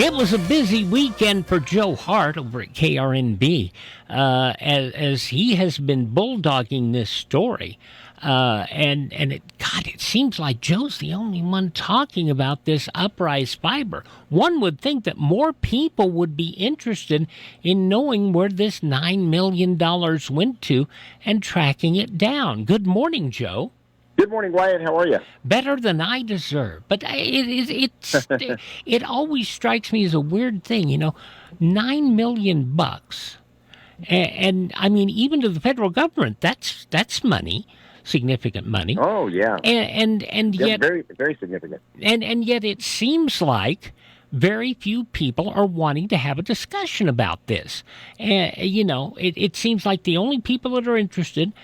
It was a busy weekend for Joe Hart over at KRNB, as he has been bulldogging this story. It seems like Joe's the only one talking about this Uprise Fiber. One would think that more people would be interested in knowing where this $9 million went to and tracking it down. Good morning, Joe. Good morning, Wyatt. How are you? Better than I deserve. But it always strikes me as a weird thing, $9 million. And I mean, even to the federal government, that's money. Significant money. Oh yeah, and yet very, very significant. And yet it seems like very few people are wanting to have a discussion about this. It seems like the only people that are interested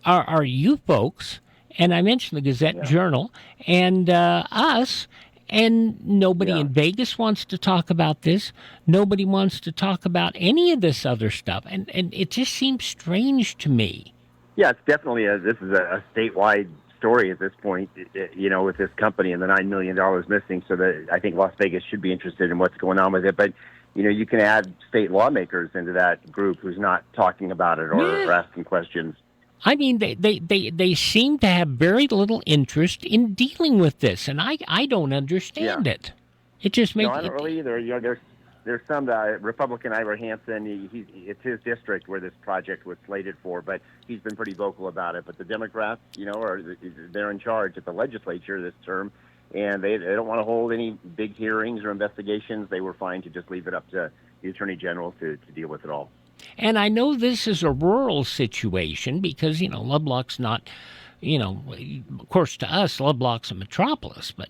are you folks, and I mentioned the Gazette Journal and us. And nobody in Vegas wants to talk about this. Nobody wants to talk about any of this other stuff, and it just seems strange to me. Yeah, it's definitely this is a statewide story at this point, with this company and the $9 million missing. So that I think Las Vegas should be interested in what's going on with it. But, you can add state lawmakers into that group who's not talking about it or asking questions. I mean, they seem to have very little interest in dealing with this, and I don't understand it. It just makes... No, I don't really either. There's some Republican Ira Hansen. It's his district where this project was slated for, but he's been pretty vocal about it. But the Democrats, they're in charge at the legislature this term, and they don't want to hold any big hearings or investigations. They were fine to just leave it up to the Attorney General to deal with it all. And I know this is a rural situation because, Lovelock's not... of course, to us, Lovelock's a metropolis, but,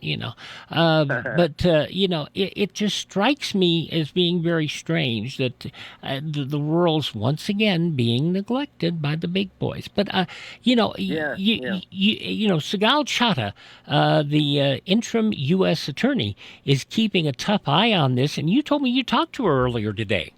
it just strikes me as being very strange that the rural's once again being neglected by the big boys. But, Sigal Chattah, the interim U.S. attorney, is keeping a tough eye on this, and you told me you talked to her earlier today.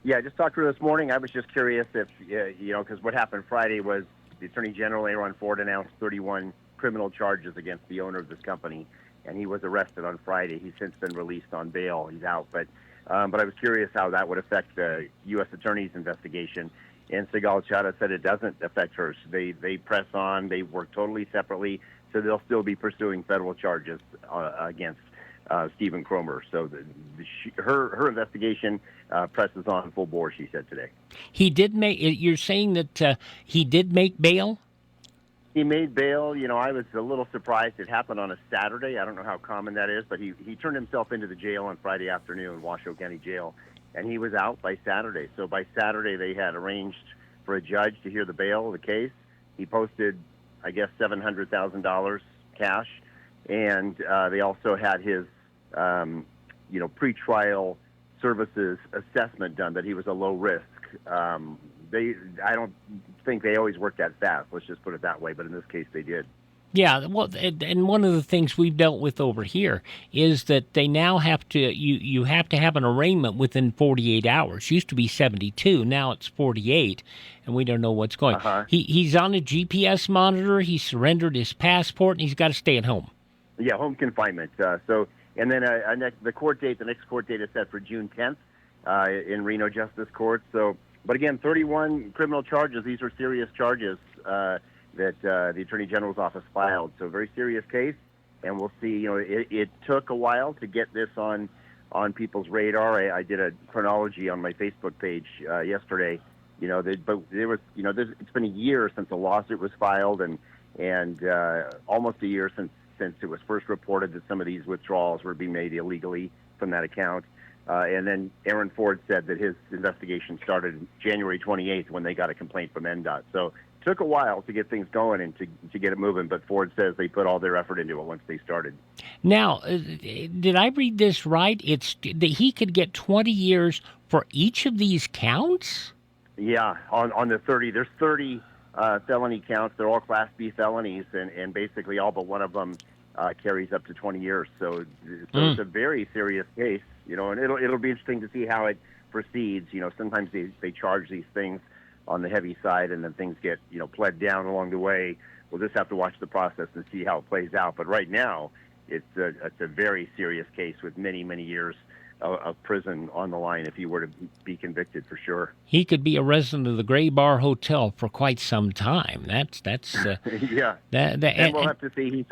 Yeah, I just talked to her this morning. I was just curious if, because what happened Friday was the Attorney General, Aaron Ford, announced 31 criminal charges against the owner of this company, and he was arrested on Friday. He's since been released on bail. He's out. But I was curious how that would affect the U.S. Attorney's investigation. And Sigal Chattah said it doesn't affect hers. They press on. They work totally separately, so they'll still be pursuing federal charges against Stephen Kromer. So her investigation presses on full bore, she said today. He did make... You're saying that he did make bail? He made bail. I was a little surprised. It happened on a Saturday. I don't know how common that is, but he turned himself into the jail on Friday afternoon, Washoe County Jail, and he was out by Saturday. So by Saturday, they had arranged for a judge to hear the bail of the case. He posted, I guess, $700,000 cash, and they also had his, pretrial services assessment done that he was a low risk. I don't think they always work that fast. Let's just put it that way. But in this case, they did. Yeah, well, and one of the things we've dealt with over here is that they now have to, you have to have an arraignment within 48 hours. Used to be 72, now it's 48, and we don't know what's going on. He's on a GPS monitor, he surrendered his passport, and he's got to stay at home. Yeah, home confinement. And then the next court date is set for June 10th in Reno Justice Court. So, but again, 31 criminal charges. These are serious charges that the Attorney General's office filed. So, very serious case. And we'll see. It took a while to get this on people's radar. I did a chronology on my Facebook page yesterday. But there was, it's been a year since the lawsuit was filed, and almost a year since it was first reported that some of these withdrawals were being made illegally from that account. And then Aaron Ford said that his investigation started January 28th when they got a complaint from NDOT. So it took a while to get things going and to get it moving, but Ford says they put all their effort into it once they started. Now, did I read this right? It's that he could get 20 years for each of these counts? Yeah, on the 30. There's 30 felony counts. They're all Class B felonies, and basically all but one of them carries up to 20 years. So it's a very serious case, and it'll be interesting to see how it proceeds. Sometimes they charge these things on the heavy side, and then things get, pled down along the way. We'll just have to watch the process and see how it plays out. But right now, it's a very serious case with many, many years of prison on the line if he were to be convicted, for sure. He could be a resident of the Gray Bar Hotel for quite some time. That's yeah. And we'll have to see.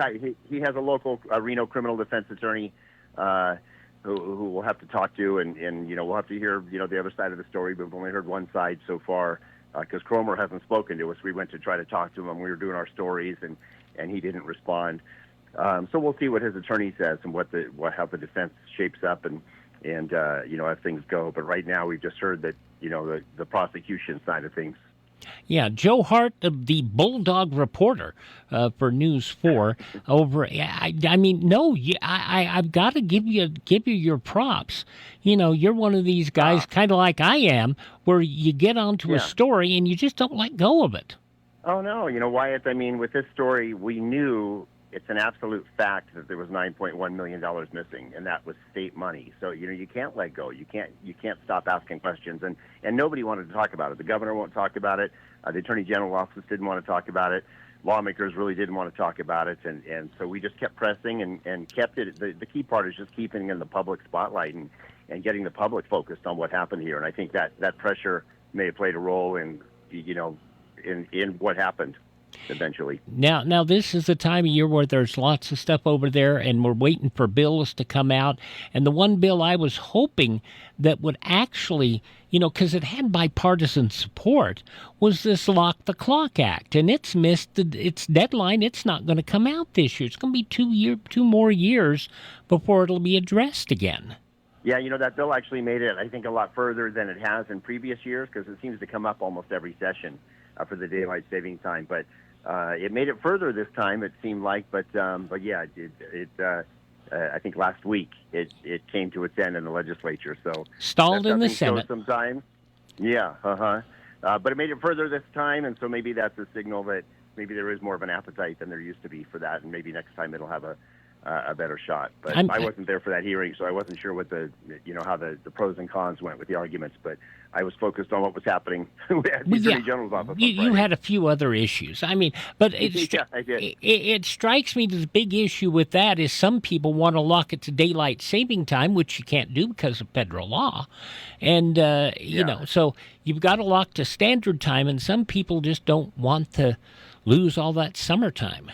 He has a local Reno criminal defense attorney who we'll have to talk to, and we'll have to hear the other side of the story. But we've only heard one side so far because Kromer hasn't spoken to us. We went to try to talk to him. We were doing our stories, and he didn't respond. So we'll see what his attorney says and how the defense shapes up and as things go. But right now, we've just heard that the prosecution side of things. Yeah, Joe Hart, the Bulldog reporter for News 4 over. I mean, no, I've got to give you your props. You're one of these guys, kind of like I am, where you get onto a story and you just don't let go of it. Oh no, Wyatt. I mean, with this story, we knew it's an absolute fact that there was $9.1 million missing, and that was state money. So you can't let go. You can't stop asking questions, and nobody wanted to talk about it. The governor won't talk about it. The attorney general office didn't want to talk about it. Lawmakers really didn't want to talk about it, and so we just kept pressing and kept it. The key part is just keeping it in the public spotlight and getting the public focused on what happened here. And I think that pressure may have played a role in what happened eventually. Now this is the time of year where there's lots of stuff over there, and we're waiting for bills to come out. And the one bill I was hoping that would actually, because it had bipartisan support, was this Lock the Clock Act, and it's missed its deadline. It's not going to come out this year. It's going to be 2 more years before it'll be addressed again. Yeah, that bill actually made it, I think, a lot further than it has in previous years because it seems to come up almost every session for the daylight saving time. But it made it further this time, it seemed like. But yeah, I think last week it came to its end in the legislature. So stalled in the Senate. Sometimes. Yeah, but it made it further this time, and so maybe that's a signal that maybe there is more of an appetite than there used to be for that, and maybe next time it'll have a better shot. But I wasn't there for that hearing, so I wasn't sure what how the pros and cons went with the arguments. But I was focused on what was happening at the Attorney General's office. You had a few other issues. I mean, but I did. It strikes me that the big issue with that is some people want to lock it to daylight saving time, which you can't do because of federal law. And, so you've got to lock to standard time, and some people just don't want to lose all that summertime.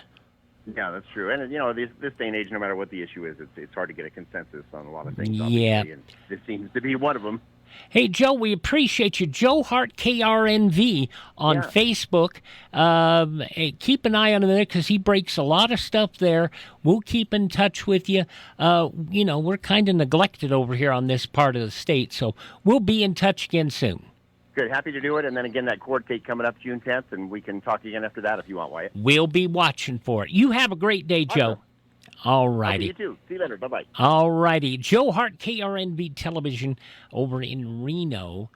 Yeah, that's true. And, this day and age, no matter what the issue is, it's hard to get a consensus on a lot of things. Yeah. And this seems to be one of them. Hey, Joe, we appreciate you. Joe Hart, KRNV on Facebook. Keep an eye on him there because he breaks a lot of stuff there. We'll keep in touch with you. We're kind of neglected over here on this part of the state, so we'll be in touch again soon. Good. Happy to do it. And then again, that court date coming up June 10th, and we can talk again after that if you want, Wyatt. We'll be watching for it. You have a great day, Joe. Awesome. All righty. You too. See you later. Bye-bye. All righty. Joe Hart, KRNV Television over in Reno.